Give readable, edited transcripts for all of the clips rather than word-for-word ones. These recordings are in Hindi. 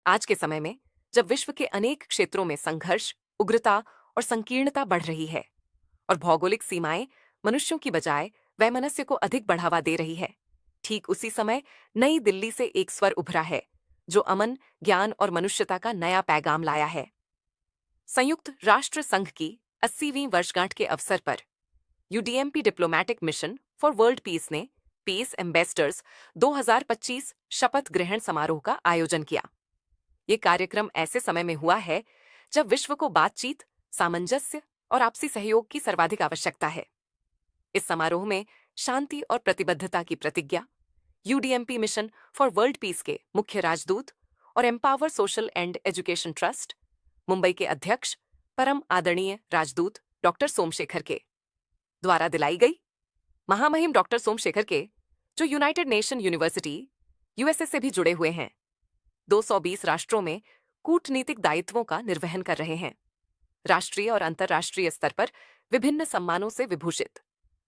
आज के समय में जब विश्व के अनेक क्षेत्रों में संघर्ष, उग्रता और संकीर्णता बढ़ रही है और भौगोलिक सीमाएं मनुष्यों की बजाय वैमनस्य को अधिक बढ़ावा दे रही है, ठीक उसी समय नई दिल्ली से एक स्वर उभरा है जो अमन, ज्ञान और मनुष्यता का नया पैगाम लाया है। संयुक्त राष्ट्र संघ की 80वीं वर्षगांठ के अवसर पर UDMP diplomatic mission for world peace ने पीस एम्बेसडर्स 2025 शपथ ग्रहण समारोह का आयोजन किया। ये कार्यक्रम ऐसे समय में हुआ है जब विश्व को बातचीत, सामंजस्य और आपसी सहयोग की सर्वाधिक आवश्यकता है। इस समारोह में शांति और प्रतिबद्धता की प्रतिज्ञा यूडीएमपी मिशन फॉर वर्ल्ड पीस के मुख्य राजदूत और empower social and education trust, Mumbai के अध्यक्ष परम आदरणीय राजदूत डॉक्टर सोमशेखर के द्वारा दिलाई गई। महामहिम डॉक्टर सोमशेखर के, जो यूनाइटेड नेशन यूनिवर्सिटी यूएसए से भी जुड़े हुए हैं, 220 राष्ट्रों में कूटनीतिक दायित्वों का निर्वहन कर रहे हैं। राष्ट्रीय और अंतर्राष्ट्रीय स्तर पर विभिन्न सम्मानों से विभूषित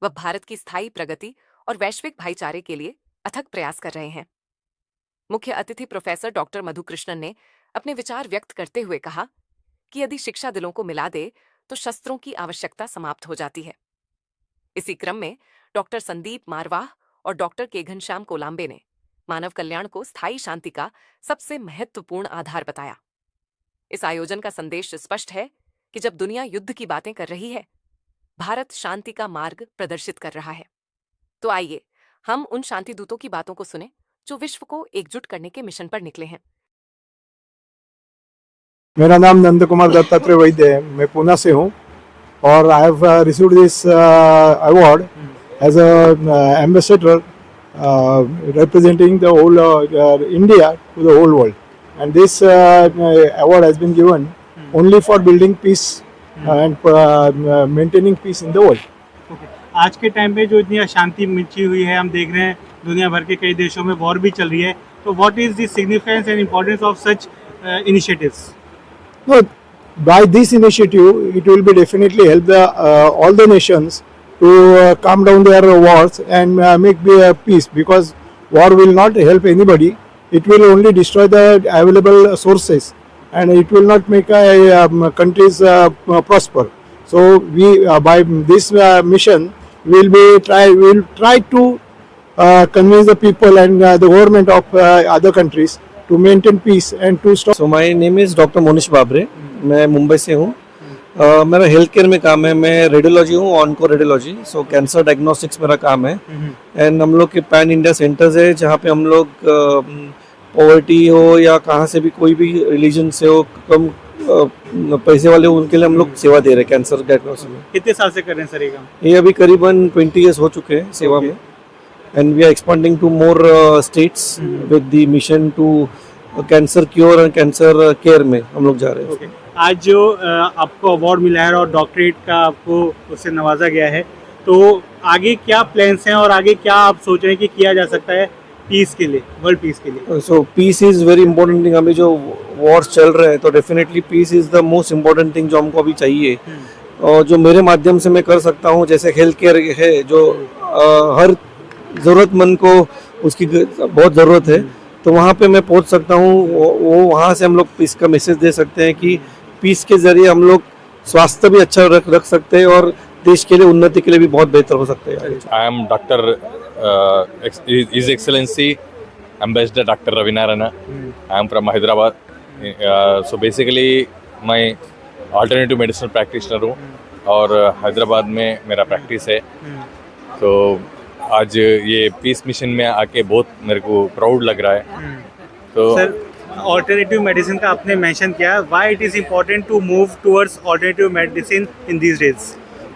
वह भारत की स्थायी प्रगति और वैश्विक भाईचारे के लिए अथक प्रयास कर रहे हैं। मुख्य अतिथि प्रोफेसर डॉक्टर मधु कृष्णन ने अपने विचार व्यक्त करते हुए कहा कि यदि शिक्षा दिलों को मिला दे तो शस्त्रों की आवश्यकता समाप्त हो जाती है। इसी क्रम में डॉक्टर संदीप मारवाह और डॉक्टर के घनश्याम कोलांबे ने मानव कल्याण को स्थायी शांति का सबसे महत्वपूर्ण आधार बताया। इस आयोजन का संदेश स्पष्ट है कि जब दुनिया युद्ध की बातें कर रही है, भारत शांति का मार्ग प्रदर्शित कर रहा है। तो आइए हम उन शांति दूतों की बातों को सुने जो विश्व को एकजुट करने के मिशन पर निकले हैं। मेरा नाम नंद कुमार दत्तात्रेय वैद्य है, मैं पुणे से हूँ और I have received this award as a ambassador representing the whole India to the whole world, and this award has been given only for building peace and maintaining peace in the world. आज के टाइम पे जो इतनी अशांति मची हुई है, हम देख रहे हैं दुनिया भर के कई देशों में वॉर भी चल रही है, तो what is the significance and importance of such initiatives? No, by this initiative, it will be definitely help the all the nations to calm down their wars and make peace, because war will not help anybody. It will only destroy the available sources and it will not make countries prosper. So we by this mission will try to convince the people and the government of other countries to maintain peace and to stop. So my name is Dr. Monish Babre. मैं मुंबई से हूँ। मेरा हेल्थ केयर में काम है, मैं रेडियोलॉजी हूँ, ऑनको रेडियोलॉजी, सो कैंसर डायग्नोस्टिक्स मेरा काम है। एंड हम लोग के पैन इंडिया सेंटर्स है जहाँ पे हम लोग पॉवर्टी हो या कहाँ से भी कोई भी रिलीजन से हो, कम पैसे वाले हो, उनके लिए हम लोग सेवा दे रहे हैं कैंसर डायग्नोस्टिक्स में। कितने साल से कर रहे हैं सर ये काम? ये अभी करीबन 20 ईयर्स हो चुके हैं सेवा में, and we are expanding to more states with the mission to cancer cure and cancer care में हम लोग जा रहे हैं। आज जो आपको अवार्ड मिला है और डॉक्टरेट का आपको उससे नवाजा गया है, तो आगे क्या प्लान्स हैं और आगे क्या आप सोच रहे हैं कि किया जा सकता है पीस के लिए, वर्ल्ड पीस के लिए? So peace is very important thing. अभी जो वॉर्स चल रहे हैं तो definitely peace is the most important thing जो हमको अभी चाहिए, और जो मेरे माध्यम से मैं कर सकता हूँ, जैसे हेल्थ केयर है जो हर ज़रूरतमंद को उसकी बहुत ज़रूरत है, तो वहाँ पे मैं पहुँच सकता हूँ। वो वहाँ से हम लोग पीस का मैसेज दे सकते हैं कि पीस के जरिए हम लोग स्वास्थ्य भी अच्छा रख सकते हैं और देश के लिए उन्नति के लिए भी बहुत बेहतर हो सकते हैं। I am doctor His Excellency Ambassador Dr. Ravi Narayana. I am from Hyderabad. So basically मैं alternative medicine practitioner हूँ और हैदराबाद में मेरा प्रैक्टिस है। तो आज ये पीस मिशन में आके बहुत मेरे को प्राउड लग रहा है। तो सर, ऑल्टरनेटिव मेडिसिन का आपने मेंशन किया, why it is important to move towards alternative medicine in these days?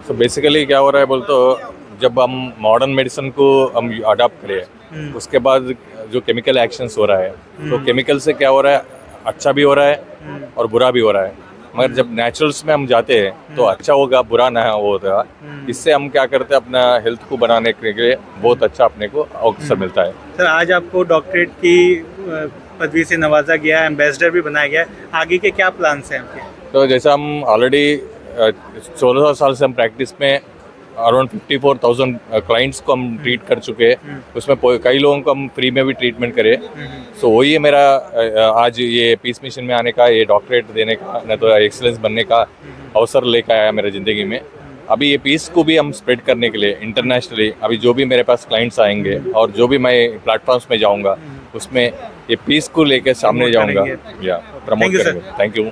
So basically क्या हो रहा है बोल तो, जब हम मॉडर्न मेडिसिन को हम अडॉप्ट करें, उसके बाद जो केमिकल एक्शंस हो रहा है, तो केमिकल से क्या हो रहा है, अच्छा भी हो रहा है और बुरा भी हो रहा है। मगर जब नेचुरल्स में हम जाते हैं तो अच्छा होगा, बुरा ना होगा। इससे हम क्या करते हैं, अपना हेल्थ को बनाने के लिए बहुत अच्छा अपने को अवसर मिलता है। सर, आज आपको डॉक्टरेट की पदवी से नवाजा गया, एम्बेसडर भी बनाया गया, आगे के क्या प्लान्स हैं आपके? तो जैसा हम ऑलरेडी 16 साल से हम प्रैक्टिस में अराउंड 54,000 क्लाइंट्स को हम ट्रीट कर चुके हैं, उसमें कई लोगों को हम फ्री में भी ट्रीटमेंट करे। सो वही है मेरा आज ये पीस मिशन में आने का, ये डॉक्टरेट देने का, न तो एक्सीलेंस बनने का अवसर लेकर आया मेरे ज़िंदगी में। अभी ये पीस को भी हम स्प्रेड करने के लिए इंटरनेशनली, अभी जो भी मेरे पास क्लाइंट्स आएंगे और जो भी मैं प्लेटफॉर्म्स में जाऊंगा उसमें ये पीस को लेकर सामने जाऊंगा या प्रमोट करेंगे। Thank you.